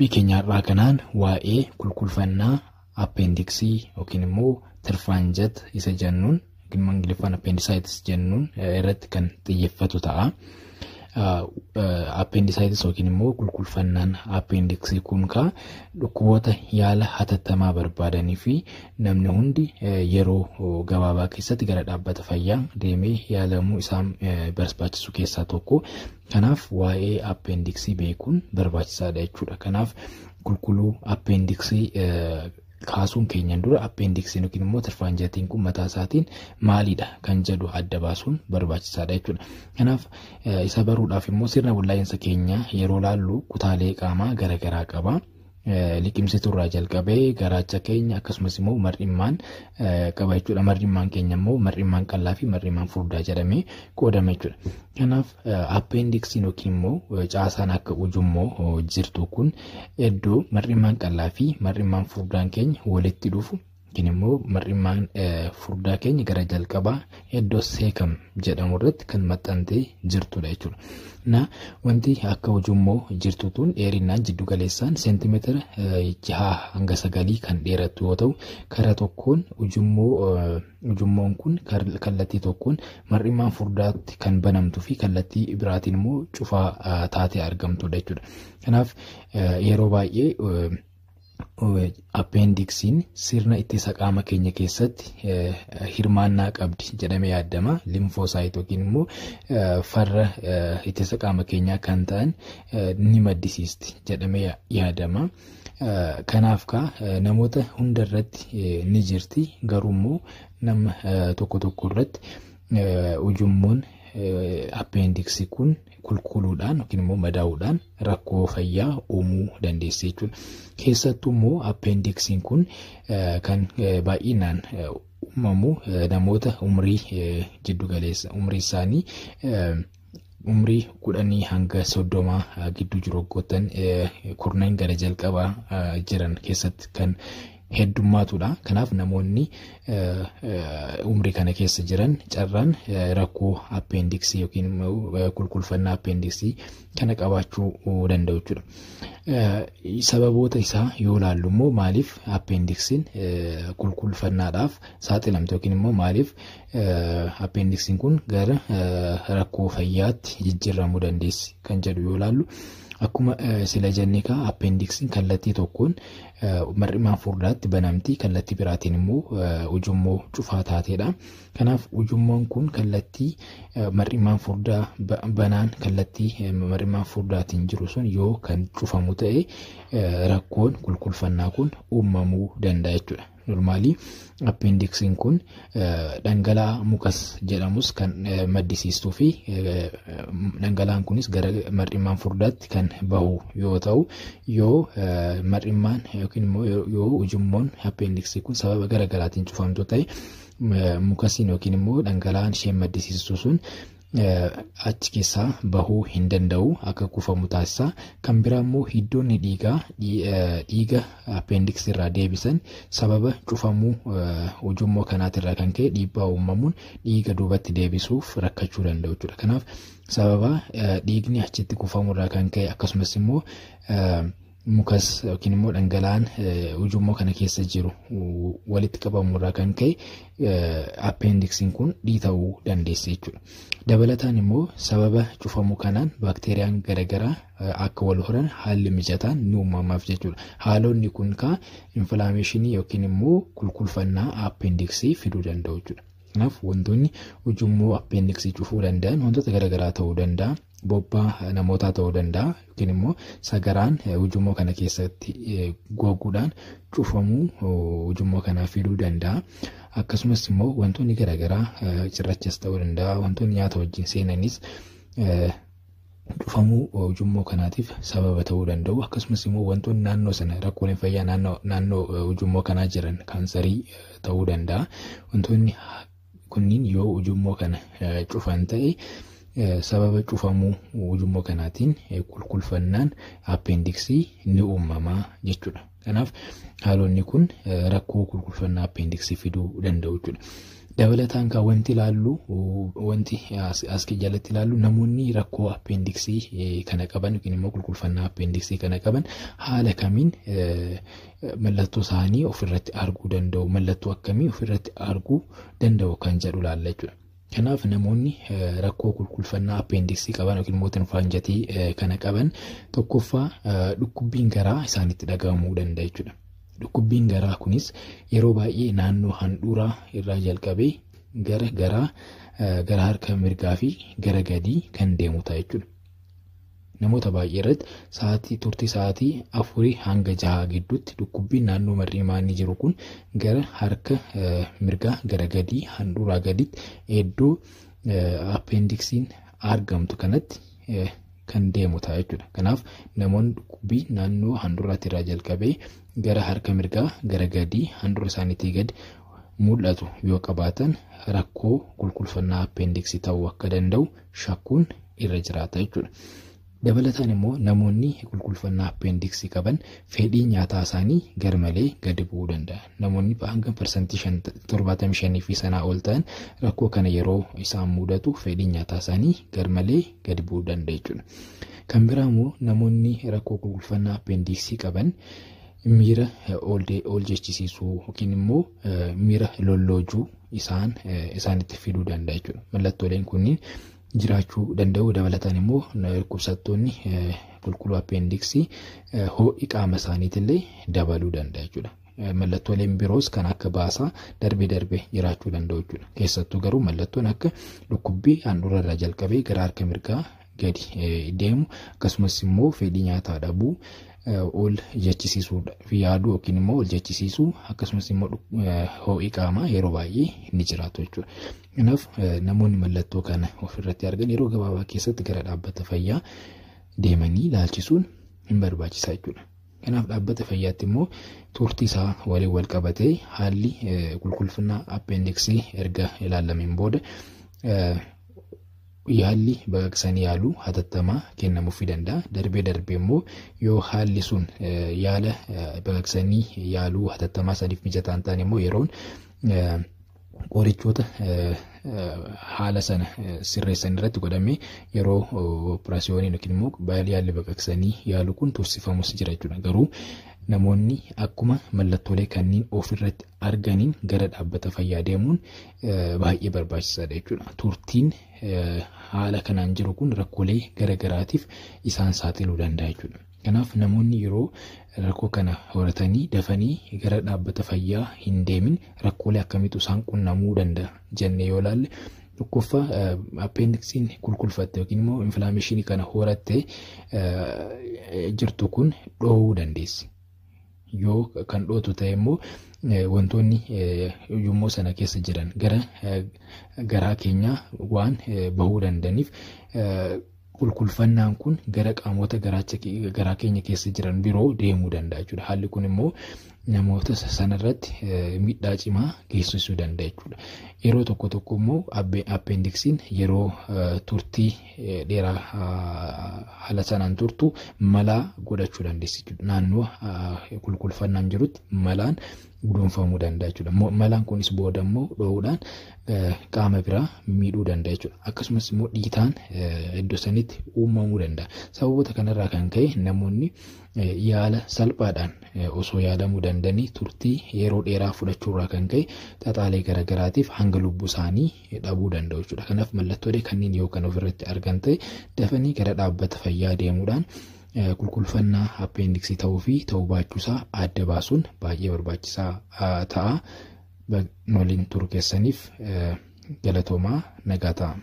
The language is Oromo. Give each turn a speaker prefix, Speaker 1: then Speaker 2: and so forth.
Speaker 1: qophii keenyaarraa kanaan waa'ee kulkulfannaa appendixii yookiin immoo tirfaanjat isa jennuun Ingiliffaan appendicitis jennuun irratti kan xiyyeeffatu ta'a. Appendicitis yookiin immoo kulkulfannaan appendixii kun dhukkuboota yaala hatattamaa barbaadanii fi namni hundi yeroo gabaabaa keessatti gara dhaabbata fayyaa deemee yaalamuu isaan barbaachisu keessaa tokko. Kanaaf waa'ee appendixii beekuun barbaachisaadha jechuudha. Kanaaf kulkuluu appendixii kaasuun keenyan dura appendiksiin yookiin immoo tirfaanjatiin kun mataa isaatiin maalidha kan jedhu adda baasuun barbaachisaadha jechuudha. Kanaaf isa baruudhaaf immoo sirna bullaa'insa keenya yeroo laallu kutaalee qaamaa garaagaraa qaba. Liqimsiturraa jalqabee garaacha keenya akkasumas immoo mar'immaan qaba jechuudha. Mar'immaan keenya immoo mar'immaan qal'aa fi mar'immaan furdaa jedhamee qoodama jechuudha. Kanaaf appendiksiin yookiin immoo caasaan akka ujummoo jirtu kun iddoo mar'immaan qal'aa fi mar'immaan furdaan keenya walitti dhufu yookiin immoo mar'immaan furdaa keenya gara jalqabaa iddoo seekam jedhamu irratti kan maxxantee jirtudha jechuudha. Wanti akka ujummoo jirtu tun dheerinaan jiddu galeessaan seentimeetira 6 hanga 9 kan dheeratu yoo ta'u, karaa tokkoon ujummoon kun kallattii tokkoon mar'immaan furdaatti kan banamtuu fi kallattii biraatiin immoo cufaa taatee argamtudha jechuudha. Kanaaf yeroo baay'ee appendiksiin sirna ittisa qaama keenya keessatti hirmaannaa qabdi jedhamee yaadama. Limfoosaayit yookiin immoo farra ittisa qaama keenyaa kan ta'an ni maddisiisti jedhamee yaadama. Kanaaf namoota hunda irratti ni jirti, garuu immoo nama tokko tokko irratti ujummoon appendiksii kun kulkuluudhaan yookiin immoo madaa'uudhaan rakkoo fayyaa uumuu dandeessi jechuudha. Keessattuu immoo appendiksiin kun kan baay'inaan uumamu namoota umrii jiddu galeessa umrii isaanii umrii 10 hanga 30 gidduu jiru waggoottan kurnan gara jalqabaa jiran keessatti kan heddummaatudha. Kanaaf namoonni umrii kana keessa jiran carraan rakkoo appendiksii yookiin kulkulfannaa appendiksii kana qabaachuu danda'u jechuudha. Sababoota isaa yoo laallu immoo maaliif appendiksiin kulkulfannaadhaaf saaxilamte yookiin immoo maaliif appendiksiin kun gara rakkoo fayyaatti jijjiiramuu dandeessi kan jedhu yoo laallu, akkuma sila jennee appendiksiin kallattii tokkoon mar'immaan furdaatti banamti, kallattii biraatiin immoo ujummoo cufaa taateedha. Kanaaf ujummoon kun kallattii mar'immaan furdaa banaan kallattii mar'immaan furdaatiin jiru sun yoo kan cufamu ta'e rakkoon kulkulfannaa kun uumamuu danda'a jechuudha. Normaalii appendiksiin kun dhangala'aa mukas jedhamus kan maddisiistuu fi dhangala'aan kunis gara mar'immaan furdaatti kan bahu yoo ta'u, yoo mar'immaan yookiin immoo yoo ujummoon appendiksii kun sababa garaagaraatiin cufamtu ta'e mukasiin yookiin immoo dhangala'aan isheen maddisiistu sun achi keessaa bahuu hin danda'u, akka kufamu taasisa. Kan biraa immoo hiddoonni dhiiga appendiksii irraa deebisan sababa cufamuu ujummoo kanaatirraa kan ka'e dhiibbaa uumamuun dhiiga duubatti deebisuuf rakkachuu danda'u jechuudha. Kanaaf sababa dhiigni achitti kufamurraa kan ka'e akkasumas immoo mukas yookiin immoo dhangala'aan ujummoo kana keessa jiru walitti qabamurraa kan ka'e appendiksiin kun dhiita'uu dandeessi jechuudha. Dabalataan immoo sababa cufamuu kanaan baakteeriyaan garaagaraa akka wal horan haalli mijataan ni uumamaaf jechuudha. Haalonni kun infilaameeshinii yookiin immoo kulkulfannaa appendiksii fiduu danda'u jechuudha. Kanaaf wantoonni ujummoo appendiksii cufuu danda'an wantoota garaagaraa ta'uu danda'a. Bobbaa namootaa ta'uu danda'a yookiin immoo sagaraan ujummoo kana keessatti goguudhaan cufamuu ujummoo kanaa fiduu danda'a. Akkasumas immoo wantoonni garaagaraa cirrachas ta'uu danda'a, wantoonni nyaata wajjin seenanis cufamuu ujummoo kanaatiif sababa ta'uu danda'u. Akkasumas immoo wantoonni naannoo sana rakkooleen fayyaa naannoo ujummoo kanaa jiran kaansarii ta'uu danda'a. Wantoonni kunniin yoo ujummoo kana cufan ta'e sababa cufamuu ujummoo kanaatiin kulkulfannaan appendiksii ni uumamaa jechuudha. Kanaaf haalonni kun rakkoo kulkulfannaa appendiksii fiduu danda'u jechuudha. Dabalataan kan wanti ilaallu wanti as jalatti ilaallu namoonni rakkoo appendixii kana qaban yookiin immoo qulqulfannaa appendixii kana qaban haala kamiin mallattoo isaanii ofirratti arguu danda'u, mallattoo akkamii ofirratti arguu danda'u kan jedhu ilaalla jechuudha. Kanaaf namoonni rakkoo qulqulfannaa appendixii qaban yookiin immoo tinfaanjatii kana qaban tokkoffaa dhukkubbiin garaa isaanitti dhaga'amuu danda'a jechuudha. Dhukkubbiin garaa kunis yeroo baay'ee naannoo handhuuraa irraa jalqabee gara harka mirgaa fi gara gadii kan deemu ta'a jechuudha. Namoota baay'ee irratti turtii sa'aatii 4 hanga 6 gidduutti dhukkubbiin naannoo mar'imaanii jiru kun gara harka mirgaa gara gadii handhuuraa gaditti iddoo appendiksiin argamtu kanatti kan deemu ta'a jechuudha. Kanaaf namoonni dhukkubbii naannoo handhuuraatti irraa jalqabee gara harka mirgaa gara gadii handhuura isaaniitii gadi mul'atu yoo qabaatan rakkoo qulqulfannaa appendixii ta'uu akka danda'u shakkuun irra jiraata jechuudha. Dabalataan immoo namoonni qulqulfannaa appendixii qaban fedhii nyaataa isaanii garmalee gadi bu'uu danda'a. Namoonni hanga persentii 75 fi sanaa ol ta'an rakkoo kana yeroo isaan mudatu fedhii nyaataa isaanii garmalee gadi bu'uu danda'a jechuudha. Kan biraa immoo namoonni rakkoo qulqulfannaa appendixii qaban miira ol jechisiisuu yookiin immoo miira lolloojuu isaanitti fiduu danda'a jechuudha. Mallattooleen kunniin jiraachuu danda'u. Dabalataan immoo dhukkubsattoonni qulqulluu appendixii ho'i qaama isaaniitillee dabaluu danda'a jechuudha. Mallattooleen biroos kan akka baasaa darbee jiraachuu danda'u jechuudha. Keessattuu garuu mallattoon akka dhukkubbii handhuura irraa jalqabee gara harka mirgaa gadi deemu akkasumas immoo fedhii nyaataa dhabuu ol jechisiisuu fi yaaduu yookiin immoo ol jechisiisuu akkasumas immoo ho'i qaamaa yeroo baay'ee ni jiraatu jechuudha. Kanaaf namoonni mallattoo kana ofirratti argan yeroo gabaabaa keessatti gara dhaabbata fayyaa deemanii ilaalchisuun hin barbaachisaa jechuudha. Kanaaf dhaabbata fayyaatti immoo turtii isaa waliin wal qabatee haalli qulqulfannaa appendixii erga ilaalameen booda yaalli baqaqsanii yaaluu hatattamaa kennamuufii danda'a. Darbee immoo yoo haalli sun yaala baqaqsanii yaaluu hatattamaa saniif mijataa hin taane immoo yeroon qorichoota haala sana sirreessan irratti godhamee yeroo operaasiyooniin yookiin immoo yaalli baqaqsanii yaaluu kun tursifamus jira jechuudha. Garuu namoonni akkuma mallattoolee kanneen ofirratti arganiin gara dhaabbata fayyaa deemuun baay'ee barbaachisaadha jechuudha. Turtiin haala kanaan jiru kun rakkoolee garagaraatiif isaan saaxiluu danda'a jechuudha. Kanaaf namoonni yeroo rakkoo kana horatanii dafanii gara dhaabbata fayyaa hin deemin rakkoolee akkamiitu isaan qunnamuu danda'a jennee yoo ilaalle tokkoffaa appendixiin qulqulfatte yookiin immoo infilaameeshinii kana horattee jirtu kun dhoowuu dandeessi. Yoo kan dhootu ta'e immoo wantoonni yommuu sana keessa jiran garaa keenyaa waan bahuu dandaniif qulqulfannaan kun gara qaamota garaa keenya keessa jiran biroo deemuu danda'a jechuudha. Haalli kun immoo namoota sanarratti miidhaa cimaa geessisuu danda'a jechuudha. Yeroo tokko immoo appendixiin yeroo turtii dheeraa haala sanaan turtu malaa godhachuu dandeessi jechuudha. Naannoo qulqulfannaan jirutti malaan gudunfamuu danda'a jechuudha. Malaan kunis booda immoo dhoowuudhaan qaama biraa miidhuu danda'a jechuudha. Akkasumas immoo dhiitaan iddoo sanitti uumamuu danda'a. Sababoota kanarraa kan ka'e namoonni yaala salphaadhaan osoo yaalamuu dandanii turtii yeroo dheeraa fudhachuurraa kan ka'e xaxaalee garagaraatiif hanga lubbuu isaanii dhabuu danda'u jechuudha. Kanaaf mallattoolee kanneen yoo kan ofirratti argan ta'e dafanii gara dhaabbata fayyaa deemuudhaan qulqulfannaa appendixii ta'uu fi ta'uu baachuusaa adda baasuun baay'ee barbaachisaa ta'a. Waliin turuu keessaniif galatoomaa nagaa ta'a.